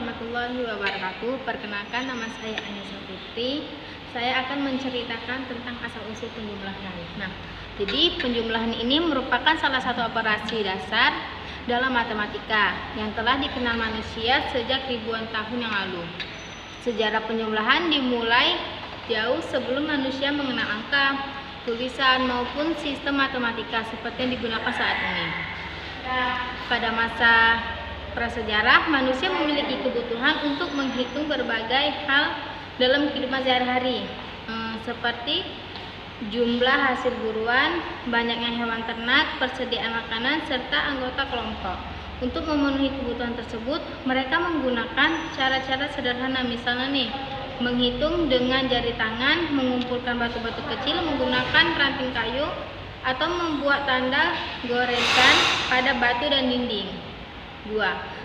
warahmatullahi wabarakatuh. Perkenalkan, nama saya Anissa Putri. Saya akan menceritakan tentang asal-usul penjumlahan. Jadi penjumlahan ini merupakan salah satu operasi dasar dalam matematika yang telah dikenal manusia sejak ribuan tahun yang lalu. Sejarah penjumlahan dimulai jauh sebelum manusia mengenal angka, tulisan maupun sistem matematika seperti yang digunakan saat ini. Pada masa prasejarah, manusia memiliki kebutuhan untuk menghitung berbagai hal dalam kehidupan sehari-hari, seperti jumlah hasil buruan, banyaknya hewan ternak, persediaan makanan, serta anggota kelompok. Untuk memenuhi kebutuhan tersebut, mereka menggunakan cara-cara sederhana, misalnya menghitung dengan jari tangan, mengumpulkan batu-batu kecil menggunakan ranting kayu, atau membuat tanda goresan pada batu dan dinding.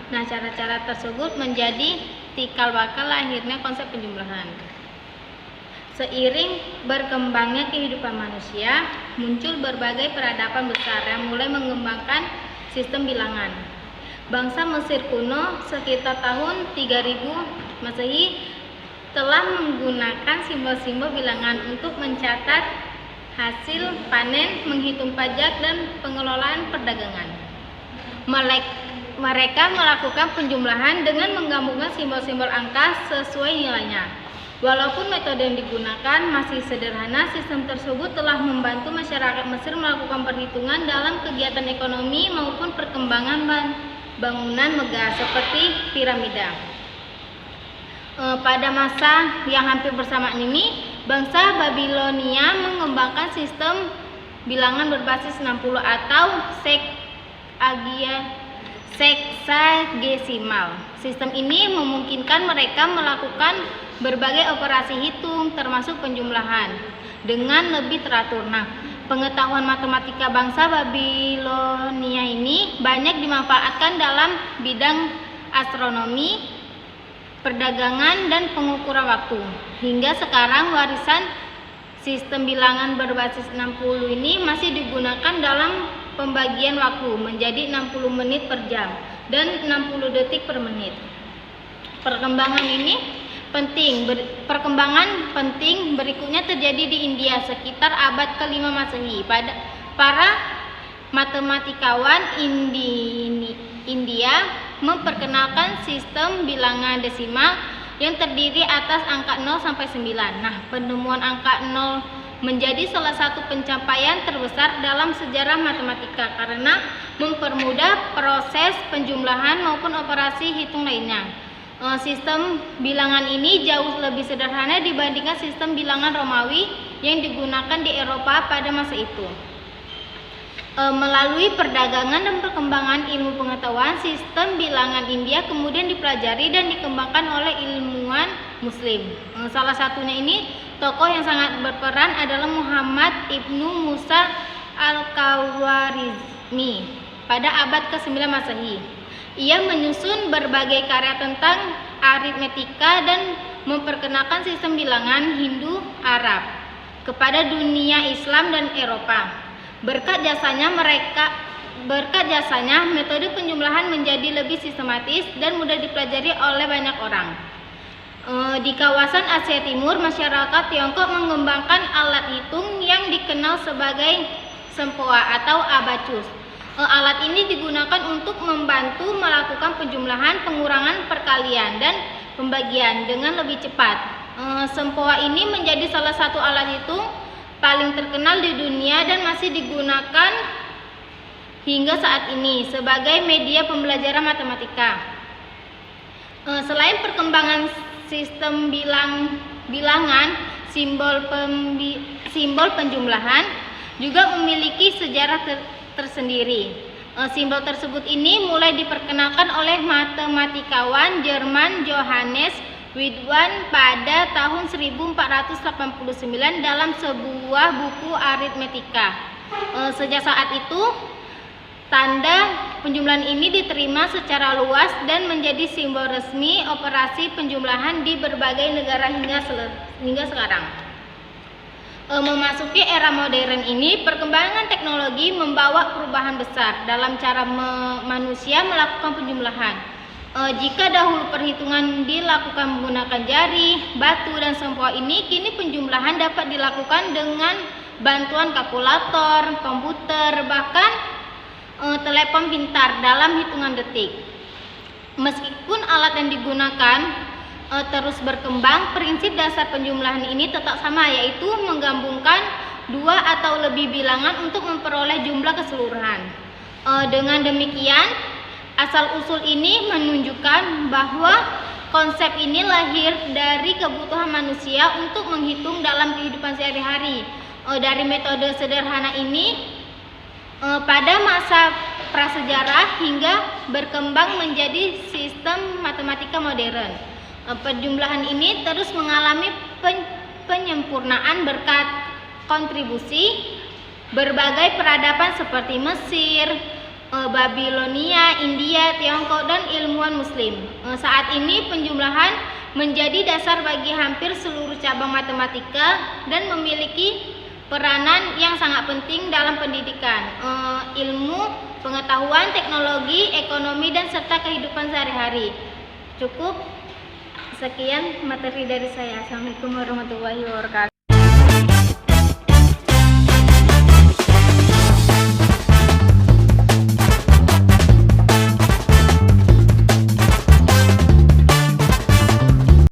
Cara-cara tersebut menjadi cikal bakal lahirnya konsep penjumlahan. Seiring berkembangnya kehidupan manusia, muncul berbagai peradaban besar yang mulai mengembangkan sistem bilangan. Bangsa Mesir kuno sekitar tahun 3000 Masehi telah menggunakan simbol-simbol bilangan untuk mencatat hasil panen, menghitung pajak, dan pengelolaan perdagangan. Mereka melakukan penjumlahan dengan menggabungkan simbol-simbol angka sesuai nilainya. Walaupun metode yang digunakan masih sederhana, sistem tersebut telah membantu masyarakat Mesir melakukan perhitungan dalam kegiatan ekonomi maupun perkembangan bangunan megah seperti piramida. Pada masa yang hampir bersamaan ini, bangsa Babilonia mengembangkan sistem bilangan berbasis 60 atau seksagesimal. Sistem ini memungkinkan mereka melakukan berbagai operasi hitung termasuk penjumlahan dengan lebih teratur. Pengetahuan matematika bangsa Babilonia ini banyak dimanfaatkan dalam bidang astronomi, perdagangan, dan pengukuran waktu. Hingga sekarang warisan sistem bilangan berbasis 60 ini masih digunakan dalam pembagian waktu menjadi 60 menit per jam dan 60 detik per menit. Perkembangan penting berikutnya terjadi di India sekitar abad ke-5 Masehi. Para matematikawan India memperkenalkan sistem bilangan desimal yang terdiri atas angka 0 sampai 9. Penemuan angka 0 menjadi salah satu pencapaian terbesar dalam sejarah matematika karena mempermudah proses penjumlahan maupun operasi hitung lainnya. Sistem bilangan ini jauh lebih sederhana dibandingkan sistem bilangan Romawi yang digunakan di Eropa pada masa itu. Melalui perdagangan dan perkembangan ilmu pengetahuan, sistem bilangan India kemudian dipelajari dan dikembangkan oleh ilmuwan Muslim. Salah satunya ini tokoh yang sangat berperan adalah Muhammad Ibnu Musa Al-Khawarizmi pada abad ke-9 Masehi. Ia menyusun berbagai karya tentang aritmetika dan memperkenalkan sistem bilangan Hindu-Arab kepada dunia Islam dan Eropa. Berkat jasanya, metode penjumlahan menjadi lebih sistematis dan mudah dipelajari oleh banyak orang. Di kawasan Asia Timur, masyarakat Tiongkok mengembangkan alat hitung yang dikenal sebagai sempoa atau abacus. Alat ini digunakan untuk membantu melakukan penjumlahan, pengurangan, perkalian, dan pembagian dengan lebih cepat. Sempoa ini menjadi salah satu alat hitung paling terkenal di dunia dan masih digunakan hingga saat ini sebagai media pembelajaran matematika. Selain perkembangan sistem bilangan, simbol penjumlahan juga memiliki sejarah tersendiri. Simbol tersebut ini mulai diperkenalkan oleh matematikawan Jerman Johannes Widwan pada tahun 1489 dalam sebuah buku aritmetika. Sejak saat itu, tanda penjumlahan ini diterima secara luas dan menjadi simbol resmi operasi penjumlahan di berbagai negara hingga sekarang. Memasuki era modern ini, perkembangan teknologi membawa perubahan besar dalam cara manusia melakukan penjumlahan. Jika dahulu perhitungan dilakukan menggunakan jari, batu, dan sempoa ini, kini penjumlahan dapat dilakukan dengan bantuan kalkulator, komputer, bahkan telepon pintar dalam hitungan detik. Meskipun alat yang digunakan terus berkembang, prinsip dasar penjumlahan ini tetap sama, yaitu menggabungkan dua atau lebih bilangan untuk memperoleh jumlah keseluruhan. Dengan demikian, asal-usul ini menunjukkan bahwa konsep ini lahir dari kebutuhan manusia untuk menghitung dalam kehidupan sehari-hari. Dari metode sederhana ini pada masa prasejarah hingga berkembang menjadi sistem matematika modern. Penjumlahan ini terus mengalami penyempurnaan berkat kontribusi berbagai peradaban seperti Mesir, Babilonia, India, Tiongkok, dan ilmuwan Muslim. Saat ini penjumlahan menjadi dasar bagi hampir seluruh cabang matematika dan memiliki peranan yang sangat penting dalam pendidikan, ilmu, pengetahuan, teknologi, ekonomi, dan serta kehidupan sehari-hari. Cukup sekian materi dari saya. Assalamualaikum warahmatullahi wabarakatuh.